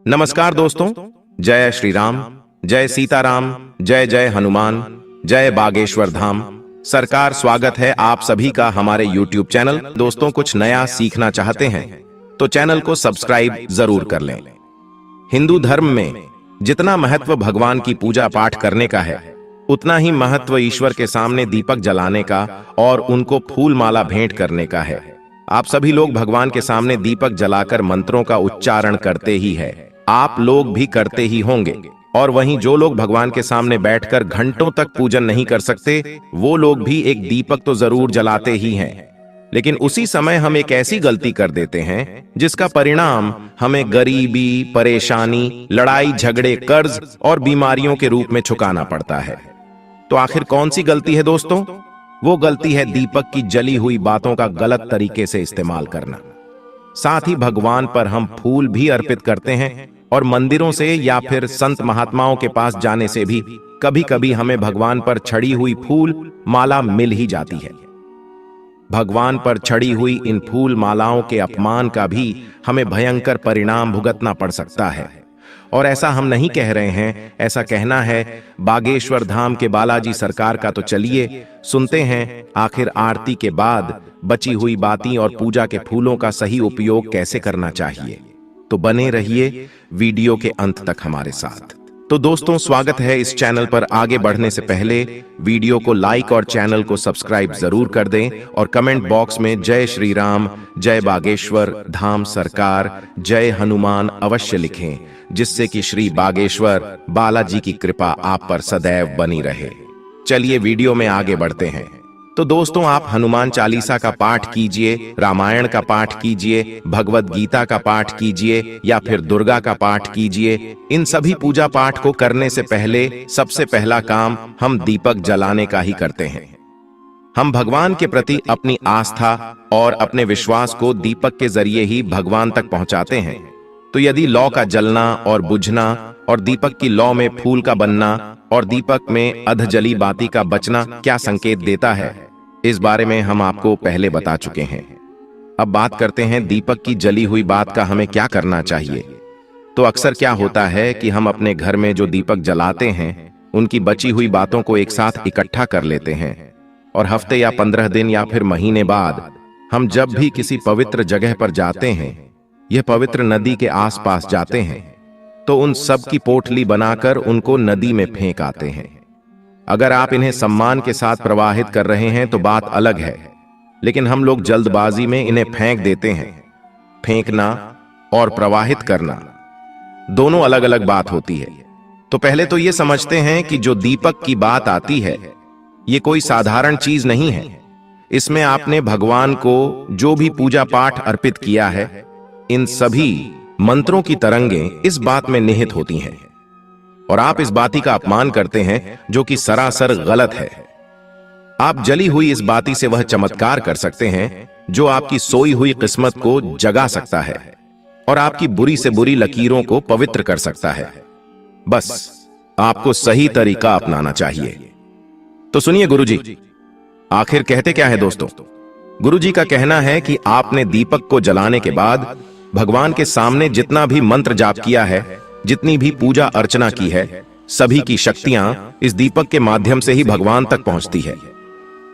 नमस्कार दोस्तों, जय श्री राम, जय सीताराम, जय जय हनुमान, जय बागेश्वर धाम। सरकार स्वागत है आप सभी का हमारे YouTube चैनल। दोस्तों, कुछ नया सीखना चाहते हैं तो चैनल को सब्सक्राइब जरूर कर लें। हिंदू धर्म में जितना महत्व भगवान की पूजा पाठ करने का है, उतना ही महत्व ईश्वर के सामने दीपक जलाने का और उनको फूल माला भेंट करने का है। आप सभी लोग भगवान के सामने दीपक जलाकर मंत्रों का उच्चारण करते ही है, आप लोग भी करते ही होंगे। और वहीं जो लोग भगवान के सामने बैठकर घंटों तक पूजन नहीं कर सकते, वो लोग भी एक दीपक तो जरूर जलाते ही हैं। लेकिन उसी समय हम एक ऐसी गलती कर देते हैं जिसका परिणाम हमें गरीबी, परेशानी, लड़ाई झगड़े, कर्ज और बीमारियों के रूप में चुकाना पड़ता है। तो आखिर कौन सी गलती है दोस्तों? वो गलती है दीपक की जली हुई बातों का गलत तरीके से इस्तेमाल करना। साथ ही भगवान पर हम फूल भी अर्पित करते हैं और मंदिरों से या फिर संत महात्माओं के पास जाने से भी कभी कभी हमें भगवान पर छड़ी हुई फूल माला मिल ही जाती है। भगवान पर छड़ी हुई इन फूल मालाओं के अपमान का भी हमें भयंकर परिणाम भुगतना पड़ सकता है। और ऐसा हम नहीं कह रहे हैं, ऐसा कहना है बागेश्वर धाम के बालाजी सरकार का। तो चलिए सुनते हैं आखिर आरती के बाद बची हुई बाती और पूजा के फूलों का सही उपयोग कैसे करना चाहिए। तो बने रहिए वीडियो के अंत तक हमारे साथ। तो दोस्तों, स्वागत है इस चैनल पर। आगे बढ़ने से पहले वीडियो को लाइक और चैनल को सब्सक्राइब जरूर कर दें और कमेंट बॉक्स में जय श्री राम, जय बागेश्वर धाम सरकार, जय हनुमान अवश्य लिखें, जिससे कि श्री बागेश्वर बालाजी की कृपा आप पर सदैव बनी रहे। चलिए वीडियो में आगे बढ़ते हैं। तो दोस्तों, आप हनुमान चालीसा का पाठ कीजिए, रामायण का पाठ कीजिए, भगवत गीता का पाठ कीजिए या फिर दुर्गा का पाठ कीजिए। इन सभी पूजा पाठ को करने से पहले सबसे पहला काम हम दीपक जलाने का ही करते हैं। हम भगवान के प्रति अपनी आस्था और अपने विश्वास को दीपक के जरिए ही भगवान तक पहुंचाते हैं। तो यदि लौ का जलना और बुझना और दीपक की लौ में फूल का बनना और दीपक में अध जली बाती का बचना क्या संकेत देता है, इस बारे में हम आपको पहले बता चुके हैं। अब बात करते हैं दीपक की जली हुई बात का हमें क्या करना चाहिए। तो अक्सर क्या होता है कि हम अपने घर में जो दीपक जलाते हैं, उनकी बची हुई बातों को एक साथ इकट्ठा कर लेते हैं और हफ्ते या 15 दिन या फिर महीने बाद हम जब भी किसी पवित्र जगह पर जाते हैं, यह पवित्र नदी के आसपास जाते हैं, तो उन सब की पोटली बनाकर उनको नदी में फेंक आते हैं। अगर आप इन्हें सम्मान के साथ प्रवाहित कर रहे हैं तो बात अलग है, लेकिन हम लोग जल्दबाजी में इन्हें फेंक देते हैं। फेंकना और प्रवाहित करना दोनों अलग अलग बात होती है। तो पहले तो ये समझते हैं कि जो दीपक की बात आती है, ये कोई साधारण चीज नहीं है। इसमें आपने भगवान को जो भी पूजा पाठ अर्पित किया है, इन सभी मंत्रों की तरंगें इस बात में निहित होती हैं और आप इस बाती का अपमान करते हैं, जो कि सरासर गलत है। आप जली हुई इस बाती से वह चमत्कार कर सकते हैं जो आपकी सोई हुई किस्मत को जगा सकता है और आपकी बुरी से बुरी लकीरों को पवित्र कर सकता है। बस आपको सही तरीका अपनाना चाहिए। तो सुनिए गुरुजी, आखिर कहते क्या है दोस्तों? गुरुजी का कहना है कि आपने दीपक को जलाने के बाद भगवान के सामने जितना भी मंत्र जाप किया है, जितनी भी पूजा अर्चना की है, सभी की शक्तियां इस दीपक के माध्यम से ही भगवान तक पहुंचती है।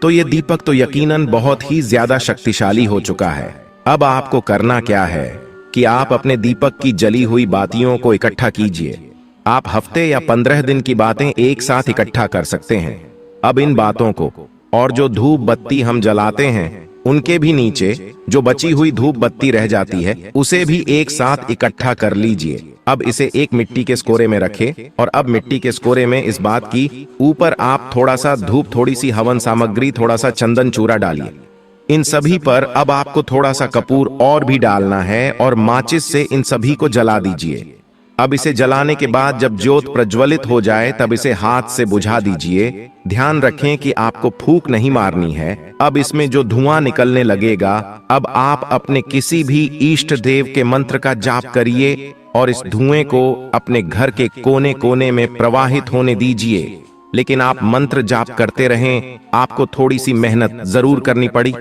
तो ये दीपक तो यकीनन बहुत ही ज्यादा शक्तिशाली हो चुका है। अब आपको करना क्या है कि आप अपने दीपक की जली हुई बातियों को इकट्ठा कीजिए। आप हफ्ते या 15 दिन की बातें एक साथ इकट्ठा कर सकते हैं। अब इन बातों को और जो धूप बत्ती हम जलाते हैं, उनके भी नीचे जो बची हुई धूप बत्ती रह जाती है, उसे भी एक साथ इकट्ठा कर लीजिए। अब इसे एक मिट्टी के स्कोरे में रखें और अब मिट्टी के स्कोरे में इस बात की ऊपर आप थोड़ा सा धूप, थोड़ी सी हवन सामग्री, थोड़ा सा चंदन चूरा डालिए। इन सभी पर अब आपको थोड़ा सा कपूर और भी डालना है और माचिस से इन सभी को जला दीजिए। अब इसे जलाने के बाद जब ज्योत प्रज्वलित हो जाए, तब इसे हाथ से बुझा दीजिए। ध्यान रखें कि आपको फूंक नहीं मारनी है। अब इसमें जो धुआं निकलने लगेगा, अब आप अपने किसी भी इष्ट देव के मंत्र का जाप करिए और इस धुएं को अपने घर के कोने कोने में प्रवाहित होने दीजिए। लेकिन आप मंत्र जाप करते रहें। आपको थोड़ी सी मेहनत जरूर करनी पड़ी,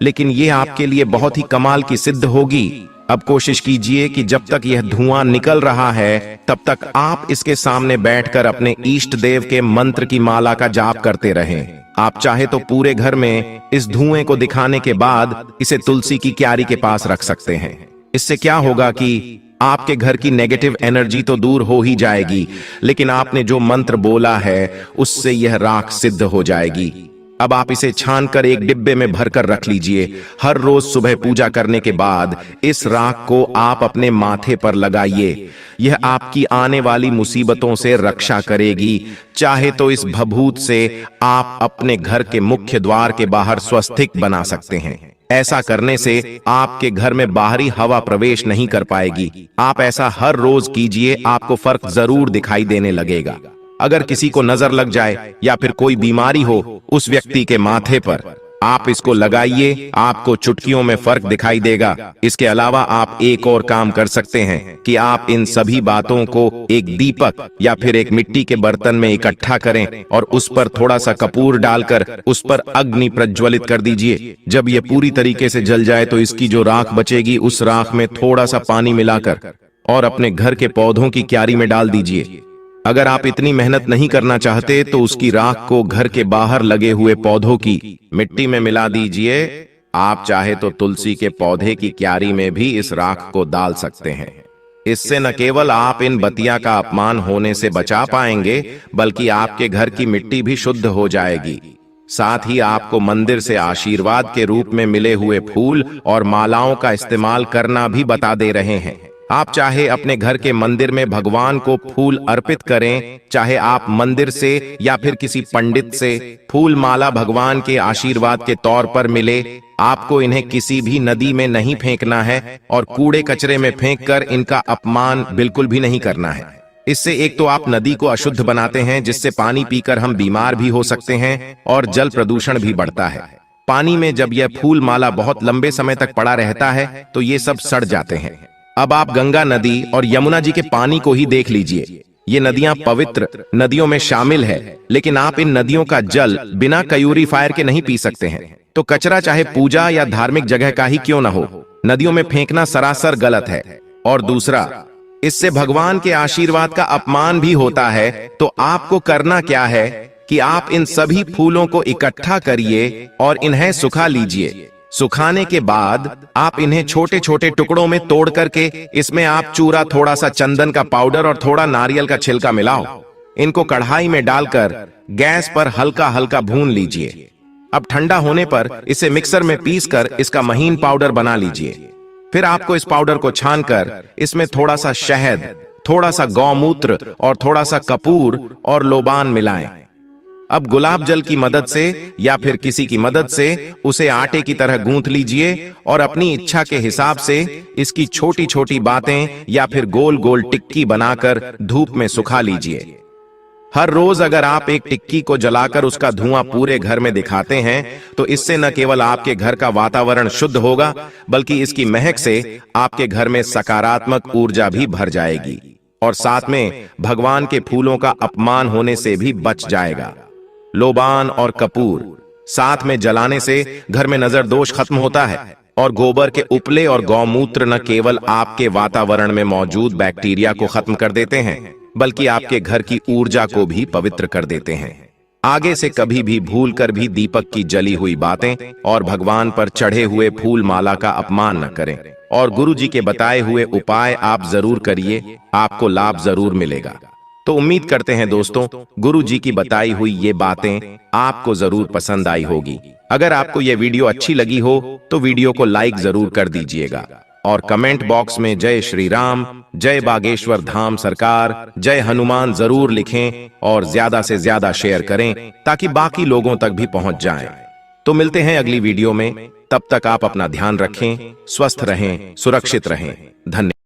लेकिन ये आपके लिए बहुत ही कमाल की सिद्ध होगी अब कोशिश कीजिए कि जब तक यह धुआं निकल रहा है तब तक आप इसके सामने बैठकर अपने इष्ट देव के मंत्र की माला का जाप करते रहें। आप चाहे तो पूरे घर में इस धुएं को दिखाने के बाद इसे तुलसी की क्यारी के पास रख सकते हैं। इससे क्या होगा कि आपके घर की नेगेटिव एनर्जी तो दूर हो ही जाएगी, लेकिन आपने जो मंत्र बोला है उससे यह राख सिद्ध हो जाएगी। अब आप इसे छानकर एक डिब्बे में भरकर रख लीजिए। हर रोज सुबह पूजा करने के बाद इस राख को आप अपने माथे पर लगाइए। यह आपकी आने वाली मुसीबतों से रक्षा करेगी। चाहे तो इस भभूत से आप अपने घर के मुख्य द्वार के बाहर स्वस्तिक बना सकते हैं। ऐसा करने से आपके घर में बाहरी हवा प्रवेश नहीं कर पाएगी। आप ऐसा हर रोज कीजिए, आपको फर्क जरूर दिखाई देने लगेगा। अगर किसी को नजर लग जाए या फिर कोई बीमारी हो उस व्यक्ति के माथे पर, आप इसको लगाइए, आपको चुटकियों में फर्क दिखाई देगा। इसके अलावा आप एक और काम कर सकते हैं कि आप इन सभी बातों को एक दीपक या फिर एक मिट्टी के बर्तन में इकट्ठा करें और उस पर थोड़ा सा कपूर डालकर उस पर अग्नि प्रज्वलित कर दीजिए। जब यह पूरी तरीके से जल जाए तो इसकी जो राख बचेगी उस राख में थोड़ा सा पानी मिलाकर और अपने घर के पौधों की क्यारी में डाल दीजिए। अगर आप इतनी मेहनत नहीं करना चाहते तो उसकी राख को घर के बाहर लगे हुए पौधों की मिट्टी में मिला दीजिए। आप चाहे तो तुलसी के पौधे की क्यारी में भी इस राख को डाल सकते हैं। इससे न केवल आप इन बतिया का अपमान होने से बचा पाएंगे, बल्कि आपके घर की मिट्टी भी शुद्ध हो जाएगी। साथ ही आपको मंदिर से आशीर्वाद के रूप में मिले हुए फूल और मालाओं का इस्तेमाल करना भी बता दे रहे हैं। आप चाहे अपने घर के मंदिर में भगवान को फूल अर्पित करें, चाहे आप मंदिर से या फिर किसी पंडित से फूल माला भगवान के आशीर्वाद के तौर पर मिले। आपको इन्हें किसी भी नदी में नहीं फेंकना है और कूड़े कचरे में फेंककर इनका अपमान बिल्कुल भी नहीं करना है। इससे एक तो आप नदी को अशुद्ध बनाते हैं, जिससे पानी पीकर हम बीमार भी हो सकते हैं और जल प्रदूषण भी बढ़ता है। पानी में जब यह फूल माला बहुत लंबे समय तक पड़ा रहता है तो ये सब सड़ जाते हैं। अब आप गंगा नदी और यमुना जी के पानी को ही देख लीजिए। ये नदियां पवित्र नदियों में शामिल है, लेकिन आप इन नदियों का जल बिना क्यूरीफायर के नहीं पी सकते हैं। तो कचरा चाहे पूजा या धार्मिक जगह का ही क्यों न हो, नदियों में फेंकना सरासर गलत है। और दूसरा, इससे भगवान के आशीर्वाद का अपमान भी होता है। तो आपको करना क्या है कि आप इन सभी फूलों को इकट्ठा करिए और इन्हें सुखा लीजिए। सुखाने के बाद आप इन्हें छोटे छोटे टुकड़ों में तोड़ करके इसमें आप चूरा, थोड़ा सा चंदन का पाउडर और थोड़ा नारियल का छिलका मिलाओ। इनको कढ़ाई में डालकर गैस पर हल्का हल्का भून लीजिए। अब ठंडा होने पर इसे मिक्सर में पीसकर इसका महीन पाउडर बना लीजिए। फिर आपको इस पाउडर को छानकर इसमें थोड़ा सा शहद, थोड़ा सा गौमूत्र और थोड़ा सा कपूर और लोबान मिलाएं। अब गुलाब जल की मदद से या फिर किसी की मदद से उसे आटे की तरह गूंथ लीजिए और अपनी इच्छा के हिसाब से इसकी छोटी छोटी बातें या फिर गोल गोल टिक्की बनाकर धूप में सुखा लीजिए। हर रोज अगर आप एक टिक्की को जलाकर उसका धुआं पूरे घर में दिखाते हैं तो इससे न केवल आपके घर का वातावरण शुद्ध होगा, बल्कि इसकी महक से आपके घर में सकारात्मक ऊर्जा भी भर जाएगी और साथ में भगवान के फूलों का अपमान होने से भी बच जाएगा। लोबान और कपूर साथ में जलाने से घर में नजर दोष खत्म होता है और गोबर के उपले और गौमूत्र न केवल आपके वातावरण में मौजूद बैक्टीरिया को खत्म कर देते हैं, बल्कि आपके घर की ऊर्जा को भी पवित्र कर देते हैं। आगे से कभी भी भूलकर भी दीपक की जली हुई बातें और भगवान पर चढ़े हुए फूल माला का अपमान न करें और गुरु जी के बताए हुए उपाय आप जरूर करिए, आपको लाभ जरूर मिलेगा। तो उम्मीद करते हैं दोस्तों, गुरु जी की बताई हुई ये बातें आपको जरूर पसंद आई होगी। अगर आपको ये वीडियो अच्छी लगी हो तो वीडियो को लाइक जरूर कर दीजिएगा और कमेंट बॉक्स में जय श्री राम, जय बागेश्वर धाम सरकार, जय हनुमान जरूर लिखें और ज्यादा से ज्यादा शेयर करें ताकि बाकी लोगों तक भी पहुंच जाएं। तो मिलते हैं अगली वीडियो में, तब तक आप अपना ध्यान रखें, स्वस्थ रहें, सुरक्षित रहें। धन्यवाद।